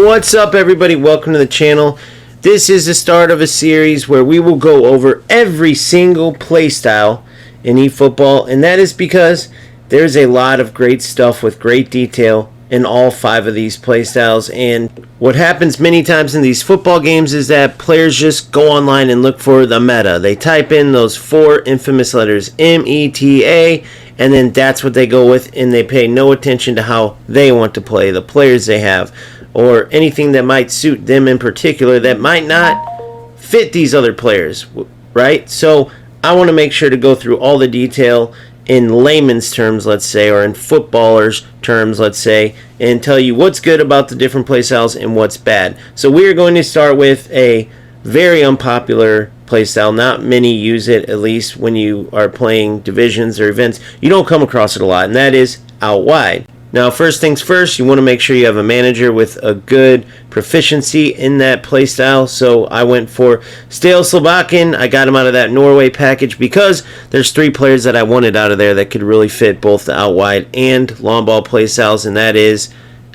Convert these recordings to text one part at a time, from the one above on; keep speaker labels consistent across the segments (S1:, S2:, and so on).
S1: What's up, everybody? Welcome to the channel. This is the start of a series where we will go over every single playstyle in eFootball, and that is because there's a lot of great stuff with great detail in all 5 of these playstyles. And what happens many times in these football games is that players just go online and look for the meta. They type in those 4 infamous letters, META, and then that's what they go with, and they pay no attention to how they want to play, the players they have, or anything that might suit them in particular that might not fit these other players, right? So I want to make sure to go through all the detail in layman's terms, let's say, or in footballers' terms, let's say, and tell you what's good about the different playstyles and what's bad. So we are going to start with a very unpopular playstyle. Not many use it, at least when you are playing divisions or events. You don't come across it a lot, and that is out wide. Now, first things first, you want to make sure you have a manager with a good proficiency in that playstyle. So I went for Stale Slovakian. I got him out of that Norway package because there's 3 players that I wanted out of there that could really fit both the out wide and long ball playstyles, and that is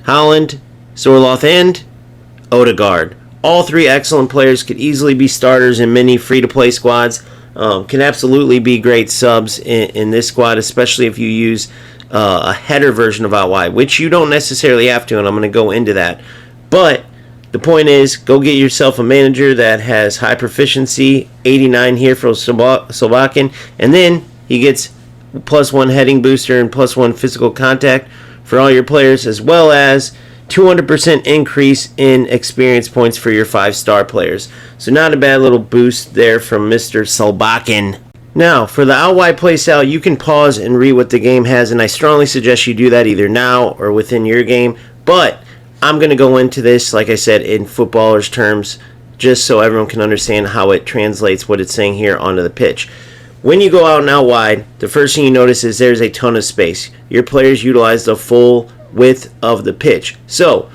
S1: Holland, Sorloth, and Odegaard. All 3 excellent players, could easily be starters in many free-to-play squads. Can absolutely be great subs in this squad, especially if you use a header version of out wide, which you don't necessarily have to, and I'm going to go into that. But the point is, go get yourself a manager that has high proficiency, 89 here for Slovakian, and then he gets +1 heading booster and +1 physical contact for all your players, as well as 200% increase in experience points for your 5-star players. So not a bad little boost there from Mr. Slovakian. Now, for the out wide playstyle, you can pause and read what the game has, and I strongly suggest you do that either now or within your game. But I'm going to go into this, like I said, in footballers' terms, just so everyone can understand how it translates what it's saying here onto the pitch. When you go out and out wide, the first thing you notice is there's a ton of space. Your players utilize the full width of the pitch. So,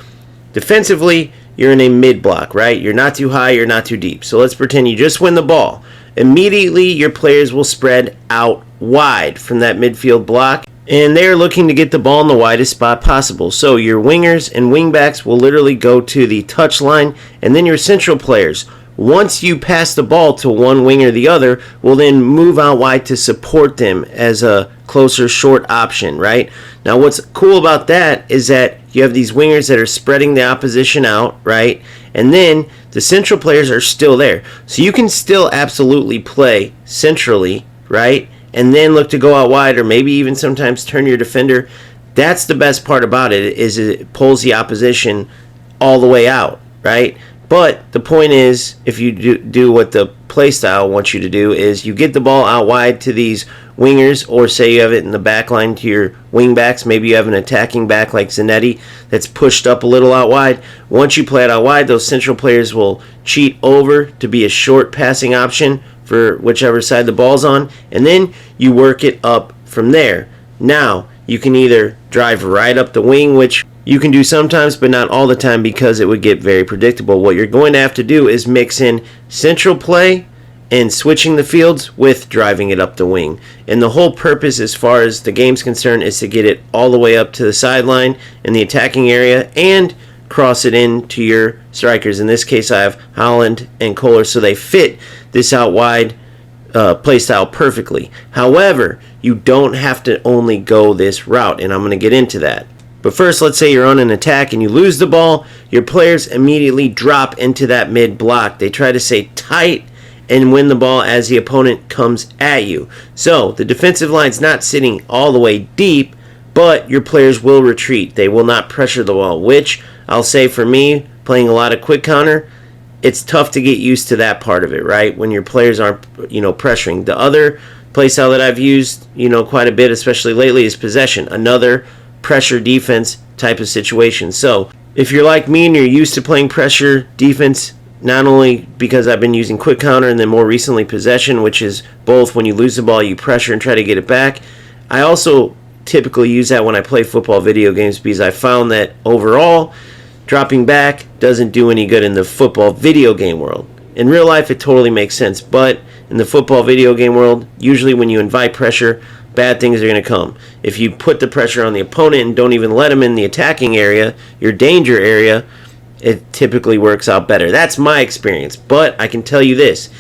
S1: defensively, you're in a mid block, right? You're not too high, you're not too deep. So let's pretend you just win the ball. Immediately, your players will spread out wide from that midfield block, and they're looking to get the ball in the widest spot possible. So your wingers and wingbacks will literally go to the touchline, and then your central players, once you pass the ball to one wing or the other, will then move out wide to support them as a closer short option, right? Now, what's cool about that is that you have these wingers that are spreading the opposition out, right? And then the central players are still there. So you can still absolutely play centrally, right? And then look to go out wide, or maybe even sometimes turn your defender. That's the best part about it, is it pulls the opposition all the way out, right? But the point is, if you do what the playstyle wants you to do, is you get the ball out wide to these wingers, or say you have it in the back line to your wing backs. Maybe you have an attacking back like Zanetti that's pushed up a little out wide. Once you play it out wide, those central players will cheat over to be a short passing option for whichever side the ball's on, and then you work it up from there. Now, you can either drive right up the wing, which you can do sometimes, but not all the time, because it would get very predictable. What you're going to have to do is mix in central play and switching the fields with driving it up the wing. And the whole purpose, as far as the game's concerned, is to get it all the way up to the sideline in the attacking area and cross it into your strikers. In this case, I have Holland and Kohler, so they fit this out wide playstyle perfectly. However, you don't have to only go this route, and I'm going to get into that. But first, let's say you're on an attack and you lose the ball. Your players immediately drop into that mid block. They try to stay tight and win the ball as the opponent comes at you. So the defensive line's not sitting all the way deep, but your players will retreat. They will not pressure the ball, which I'll say for me, playing a lot of quick counter, it's tough to get used to that part of it, right? When your players aren't, pressuring. The other playstyle that I've used, quite a bit, especially lately, is possession. Another pressure defense type of situation. So if you're like me and you're used to playing pressure defense, not only because I've been using quick counter and then more recently possession, which is both when you lose the ball you pressure and try to get it back, I also typically use that when I play football video games, because I found that overall dropping back doesn't do any good in the football video game world. In real life it totally makes sense, but in the football video game world, usually when you invite pressure, bad things are going to come. If you put the pressure on the opponent and don't even let them in the attacking area, your danger area, it typically works out better. That's my experience. But I can tell you this.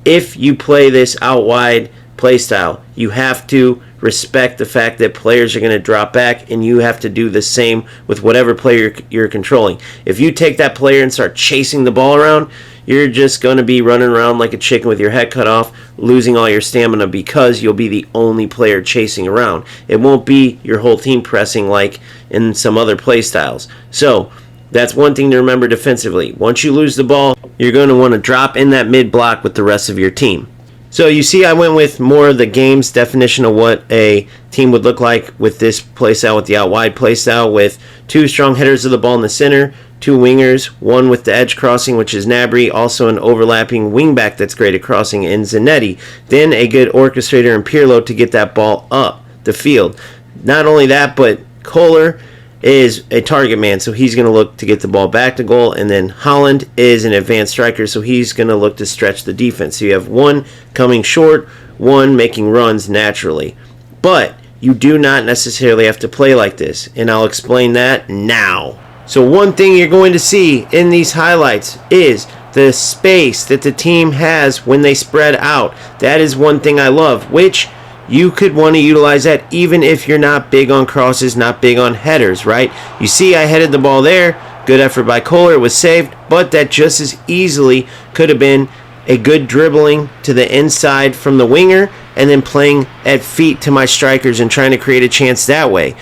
S1: If you play this out wide play style, you have to respect the fact that players are going to drop back, and you have to do the same with whatever player you're controlling. If you take that player and start chasing the ball around, you're just going to be running around like a chicken with your head cut off, losing all your stamina because you'll be the only player chasing around. It won't be your whole team pressing like in some other play styles. So that's one thing to remember defensively. Once you lose the ball, you're going to want to drop in that mid block with the rest of your team. So you see I went with more of the game's definition of what a team would look like with this playstyle, with the out wide playstyle, with 2 strong headers of the ball in the center, 2 wingers, 1 with the edge crossing, which is Gnabry, also an overlapping wingback that's great at crossing in Zanetti, then a good orchestrator in Pirlo to get that ball up the field. Not only that, but Kohler is a target man, so he's going to look to get the ball back to goal, and then Holland is an advanced striker, so he's going to look to stretch the defense. So you have 1 coming short, 1 making runs naturally. But you do not necessarily have to play like this, and I'll explain that now. So one thing you're going to see in these highlights is the space that the team has when they spread out. That is one thing I love, which you could want to utilize that even if you're not big on crosses, not big on headers, right? You see I headed the ball there. Good effort by Kohler. It was saved, but that just as easily could have been a good dribbling to the inside from the winger and then playing at feet to my strikers and trying to create a chance that way.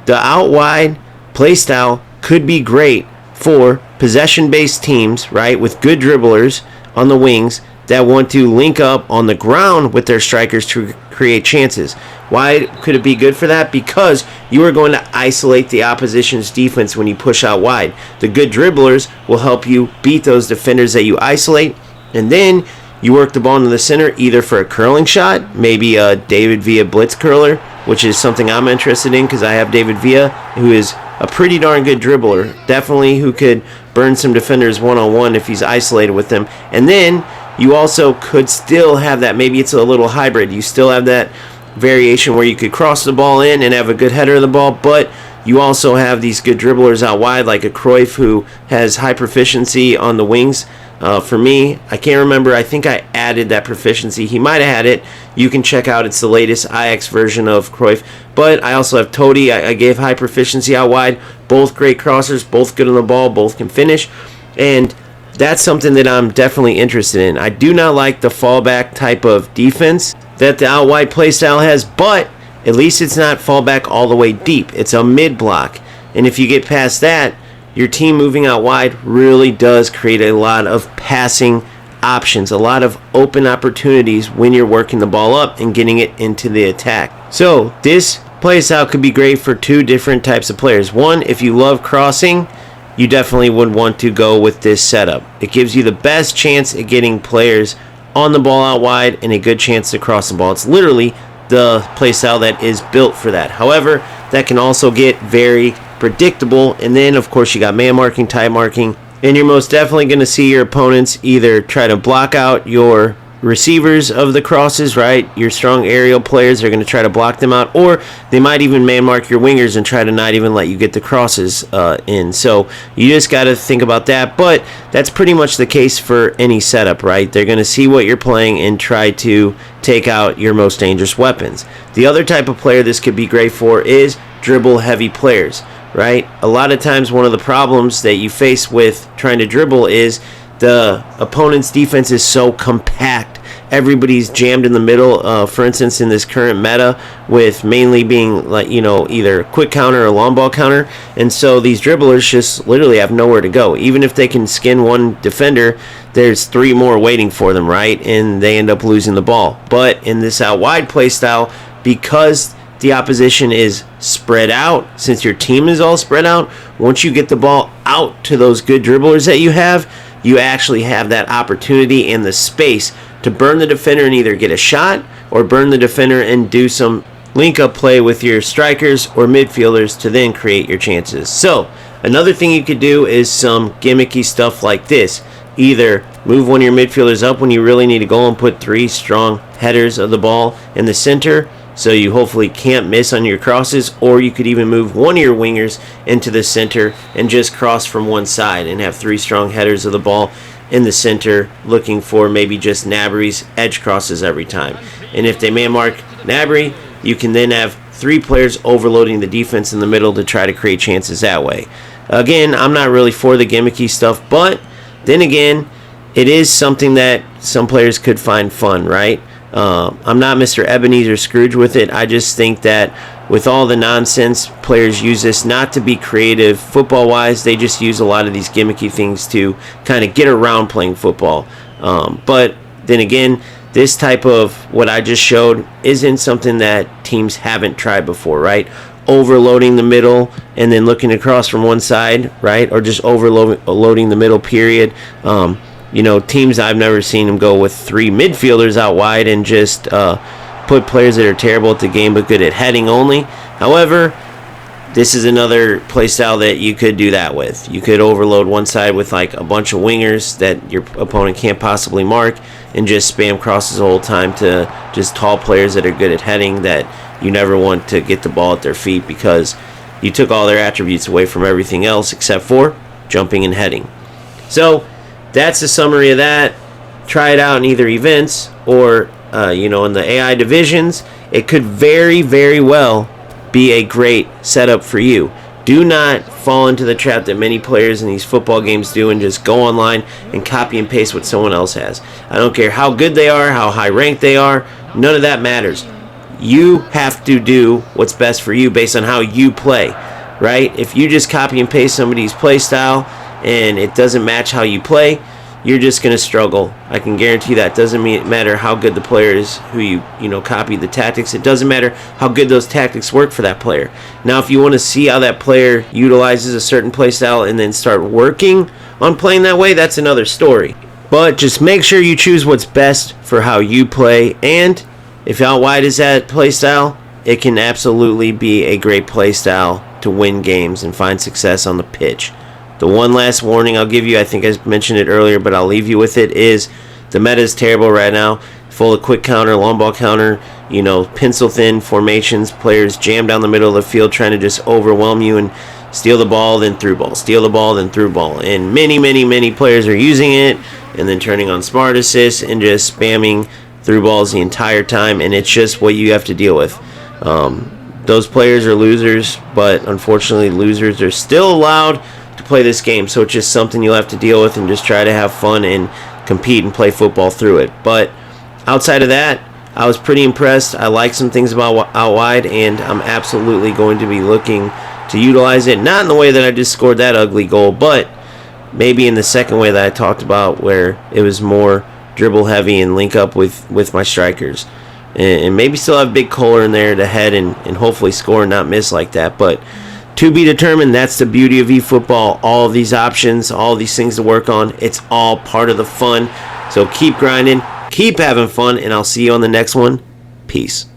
S1: The out wide play style could be great for possession-based teams, right, with good dribblers on the wings that want to link up on the ground with their strikers to create chances. Why could it be good for that? Because you are going to isolate the opposition's defense when you push out wide. The good dribblers will help you beat those defenders that you isolate, and then you work the ball into the center either for a curling shot, maybe a David Villa blitz curler, which is something I'm interested in because I have David Villa, who is a pretty darn good dribbler, definitely who could burn some defenders one-on-one if he's isolated with them. And then you also could still have that, maybe it's a little hybrid, you still have that variation where you could cross the ball in and have a good header of the ball, but you also have these good dribblers out wide like a Cruyff who has high proficiency on the wings. For me, I can't remember, I think I added that proficiency. He might have had it. You can check out, it's the latest IX version of Cruyff. But I also have Totti, I gave high proficiency out wide. Both great crossers, both good on the ball, both can finish. And that's something that I'm definitely interested in. I do not like the fallback type of defense that the out wide play style has, but at least it's not fallback all the way deep. It's a mid block. And if you get past that, your team moving out wide really does create a lot of passing options, a lot of open opportunities when you're working the ball up and getting it into the attack. So this playstyle could be great for 2 different types of players. One, if you love crossing, you definitely would want to go with this setup. It gives you the best chance at getting players on the ball out wide and a good chance to cross the ball. It's literally the playstyle that is built for that. However, that can also get very predictable, and then of course you got man marking, tight marking, and you're most definitely going to see your opponents either try to block out your receivers of the crosses, right? Your strong aerial players are going to try to block them out, or they might even man mark your wingers and try to not even let you get the crosses in. So you just got to think about that, but that's pretty much the case for any setup, right? They're going to see what you're playing and try to take out your most dangerous weapons. The other type of player this could be great for is dribble heavy players, right? A lot of times one of the problems that you face with trying to dribble is the opponent's defense is so compact. Everybody's jammed in the middle. For instance, in this current meta, with mainly being like, you know, either quick counter or long ball counter, and so these dribblers just literally have nowhere to go. Even if they can skin one defender, there's 3 more waiting for them, right? And they end up losing the ball. But in this out wide play style, because the opposition is spread out, since your team is all spread out, once you get the ball out to those good dribblers that you have, you actually have that opportunity and the space to burn the defender and either get a shot or burn the defender and do some link-up play with your strikers or midfielders to then create your chances. So another thing you could do is some gimmicky stuff like this. Either move one of your midfielders up when you really need to go and put 3 strong headers of the ball in the center, so you hopefully can't miss on your crosses, or you could even move one of your wingers into the center and just cross from one side and have 3 strong headers of the ball in the center, looking for maybe just Nabry's edge crosses every time. And if they man mark Nabry, you can then have 3 players overloading the defense in the middle to try to create chances that way. Again, I'm not really for the gimmicky stuff, but then again, it is something that some players could find fun, right? I'm not Mr. Ebenezer Scrooge with it. I just think that with all the nonsense, players use this not to be creative football-wise. They just use a lot of these gimmicky things to kind of get around playing football. But then again, this type of what I just showed isn't something that teams haven't tried before, right? Overloading the middle and then looking across from one side, right? Or just overloading the middle, period. Teams, I've never seen them go with 3 midfielders out wide and just put players that are terrible at the game but good at heading only. However, this is another play style that you could do that with. You could overload one side with like a bunch of wingers that your opponent can't possibly mark and just spam crosses the whole time to just tall players that are good at heading that you never want to get the ball at their feet because you took all their attributes away from everything else except for jumping and heading. So that's the summary of that. Try it out in either events or in the AI divisions. It could very, very well be a great setup for you. Do not fall into the trap that many players in these football games do and just go online and copy and paste what someone else has. I don't care how good they are, how high ranked they are. None of that matters. You have to do what's best for you based on how you play, right? If you just copy and paste somebody's play style and it doesn't match how you play, you're just going to struggle. I can guarantee that. It doesn't matter how good the player is who you copy the tactics. It doesn't matter how good those tactics work for that player. Now, if you want to see how that player utilizes a certain play style and then start working on playing that way, that's another story. But just make sure you choose what's best for how you play. And if out wide is that play style, it can absolutely be a great play style to win games and find success on the pitch. The one last warning I'll give you, I think I mentioned it earlier, but I'll leave you with it, is the meta is terrible right now. Full of quick counter, long ball counter, pencil thin formations, players jam down the middle of the field trying to just overwhelm you and steal the ball, then through ball, steal the ball, then through ball. And many, many, many players are using it and then turning on smart assists and just spamming through balls the entire time, and it's just what you have to deal with. Those players are losers, but unfortunately losers are still allowed to play this game, so it's just something you'll have to deal with and just try to have fun and compete and play football through it. But outside of that, I was pretty impressed. I like some things about out wide, and I'm absolutely going to be looking to utilize it, not in the way that I just scored that ugly goal, but maybe in the second way that I talked about, where it was more dribble heavy and link up with my strikers, and maybe still have Big Kohler in there to head and hopefully score and not miss like that. But to be determined. That's the beauty of eFootball. All of these options, all of these things to work on, it's all part of the fun. So keep grinding, keep having fun, and I'll see you on the next one. Peace.